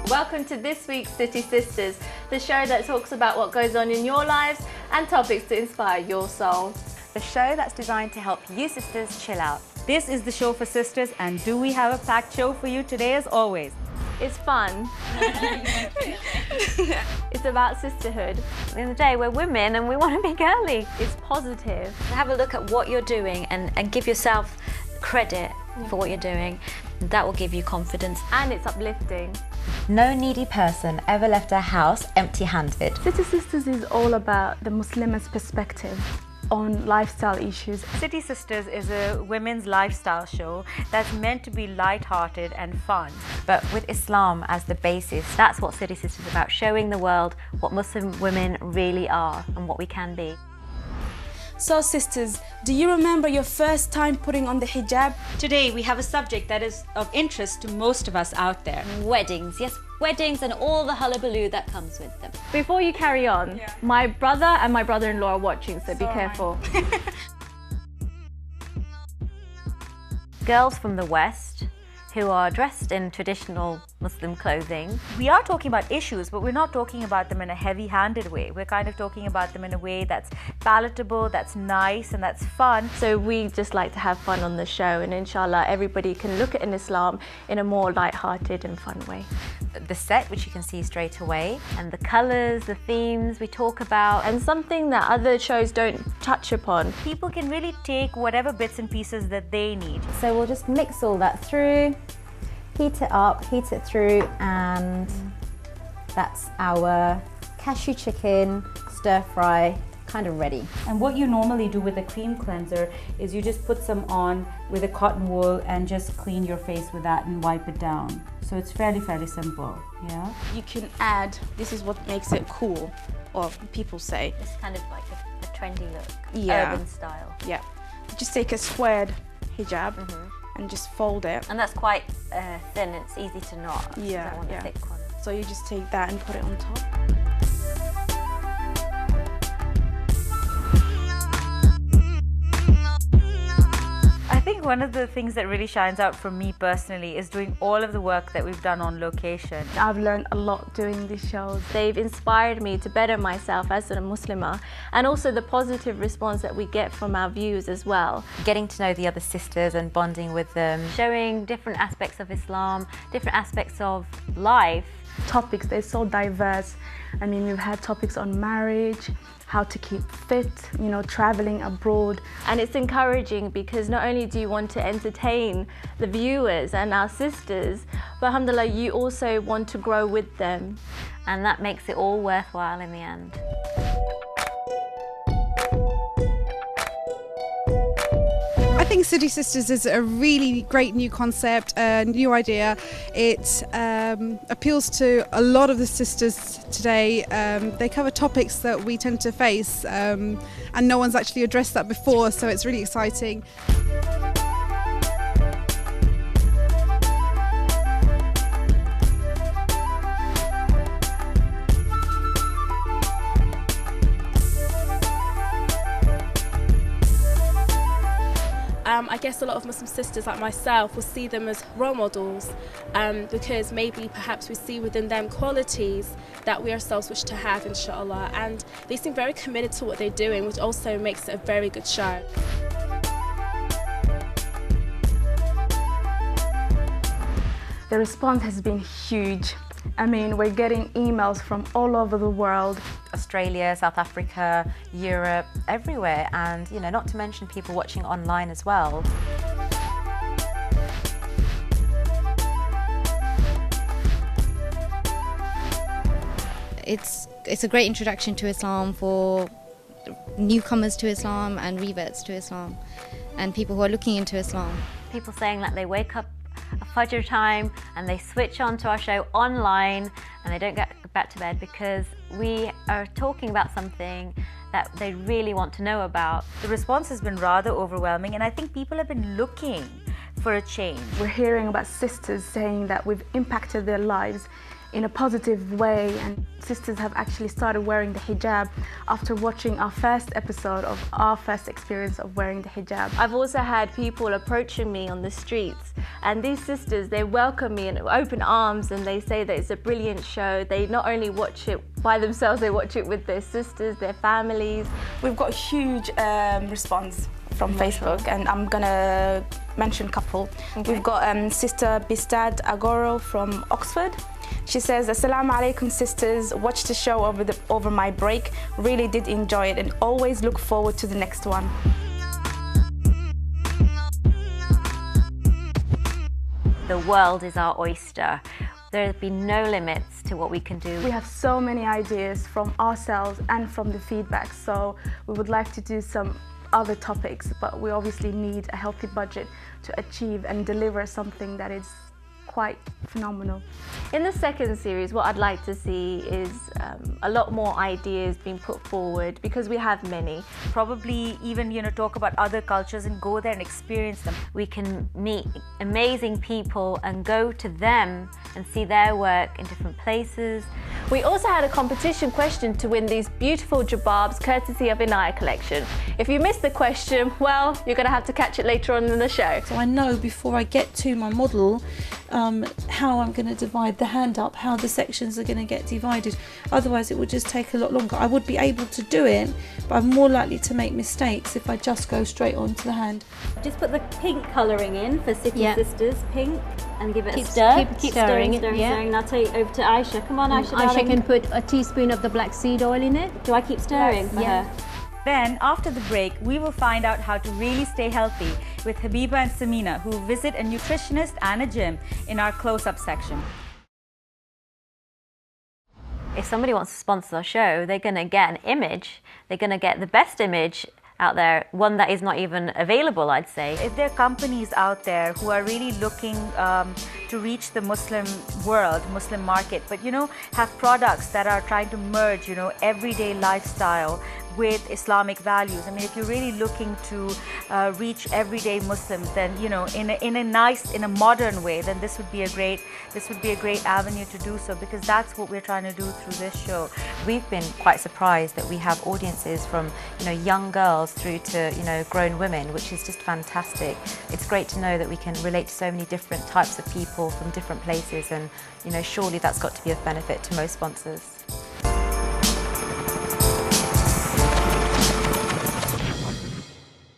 Welcome to this week's City Sisters, the show that talks about what goes on in your lives and topics to inspire your soul. The show that's designed to help you sisters chill out. This is the show for sisters, and do we have a packed show for you today as always? It's fun. It's about sisterhood. At the end of the day, we're women and we want to be girly. It's positive. Have a look at what you're doing and give yourself credit for what you're doing. That will give you confidence. And it's uplifting. No needy person ever left their house empty-handed. City Sisters is all about the Muslim's perspective on lifestyle issues. City Sisters is a women's lifestyle show that's meant to be light-hearted and fun. But with Islam as the basis, That's what City Sisters is about, showing the world what Muslim women really are and what we can be. So sisters, do you remember your first time putting on the hijab? Today we have a subject that is of interest to most of us out there. Weddings, yes, weddings and all the hullabaloo that comes with them. Before you carry on, my brother and my brother-in-law are watching, so be careful. Girls from the West who are dressed in traditional Muslim clothing. We are talking about issues, but we're not talking about them in a heavy-handed way. We're kind of talking about them in a way that's palatable, that's nice, and that's fun. So we just like to have fun on the show, and inshallah everybody can look at Islam in a more light-hearted and fun way. the set, which you can see straight away, And the colours, the themes we talk about. And something that other shows don't touch upon. People can really take whatever bits and pieces that they need. So we'll just mix all that through, heat it up, heat it through, and that's our cashew chicken stir fry kind of ready. And what you normally do with a cream cleanser is you just put some on with a cotton wool and just clean your face with that and wipe it down. So it's fairly simple, yeah? You can add, this is what makes it cool, or people say. It's kind of like a trendy look, Yeah. urban style. Yeah. Just take a squared hijab and just fold it. And that's quite thin, it's easy to knot. So Yeah, you don't want yeah. a thick one. So you just take that and put it on top. I think one of the things that really shines out for me personally is doing all of the work that we've done on location. I've learned a lot doing these shows. They've inspired me to better myself as a Muslimah, and also the positive response that we get from our views as well. Getting to know the other sisters and bonding with them. Showing different aspects of Islam, different aspects of life. Topics, they're so diverse. I mean, we've had topics on marriage, how to keep fit, you know, traveling abroad. And it's encouraging because not only do you want to entertain the viewers and our sisters, but alhamdulillah, you also want to grow with them. And that makes it all worthwhile in the end. I think City Sisters is a really great new concept, a new idea. It appeals to a lot of the sisters today. They cover topics that we tend to face, and no one's actually addressed that before, so it's really exciting. I guess a lot of Muslim sisters like myself will see them as role models because maybe perhaps we see within them qualities that we ourselves wish to have, inshallah, and they seem very committed to what they're doing, which also makes it a very good show. The response has been huge. I mean, we're getting emails from all over the world. Australia, South Africa, Europe, everywhere, and you know, not to mention people watching online as well. It's a great introduction to Islam for newcomers to Islam and reverts to Islam and people who are looking into Islam. People saying that they wake up at Fajr time and they switch on to our show online and they don't get back to bed because we are talking about something that they really want to know about. The response has been rather overwhelming, and I think people have been looking for a change. We're hearing about sisters saying that we've impacted their lives in a positive way, and sisters have actually started wearing the hijab after watching our first episode of our first experience of wearing the hijab. I've also had people approaching me on the streets, and these sisters, they welcome me in open arms, and they say that it's a brilliant show. They not only watch it by themselves, they watch it with their sisters, their families. We've got a huge response from Facebook, and I'm gonna mention a couple. Okay. We've got Sister Bistad Agoro from Oxford. She says, Assalamu alaikum sisters, watched the show over my break, really did enjoy it and always look forward to the next one. The world is our oyster. There have been no limits to what we can do. We have so many ideas from ourselves and from the feedback, so we would like to do some other topics, but we obviously need a healthy budget to achieve and deliver something that is quite phenomenal. In the second series, what I'd like to see is a lot more ideas being put forward, because we have many. Probably even, you know, talk about other cultures and go there and experience them. We can meet amazing people and go to them and see their work in different places. We also had a competition question to win these beautiful jababs courtesy of Inaya Collection. If you missed the question, well, you're going to have to catch it later on in the show. So I know before I get to my model how I'm going to divide the hand up, how the sections are going to get divided. Otherwise it would just take a lot longer. I would be able to do it, but I'm more likely to make mistakes if I just go straight onto the hand. Just put the pink colouring in for City Sisters, pink, and give it keep, a stir. Keep stirring it, stirring. Now take over to Aisha. Come on, Aisha, Aisha can put a teaspoon of the black seed oil in it. Do I keep stirring for her? Then, after the break, we will find out how to really stay healthy with Habiba and Samina, who visit a nutritionist and a gym in our close-up section. If somebody wants to sponsor our show, they're going to get an image. They're going to get the best image out there, one that is not even available, I'd say. If there are companies out there who are really looking to reach the Muslim world, Muslim market, but, you know, have products that are trying to merge, you know, everyday lifestyle with Islamic values. I mean, if you're really looking to reach everyday Muslims, then, you know, in a modern way, then this would be a great avenue to do so, because that's what we're trying to do through this show. We've been quite surprised that we have audiences from, you know, young girls through to, you know, grown women, which is just fantastic. It's great to know that we can relate to so many different types of people from different places, and, you know, surely that's got to be of benefit to most sponsors.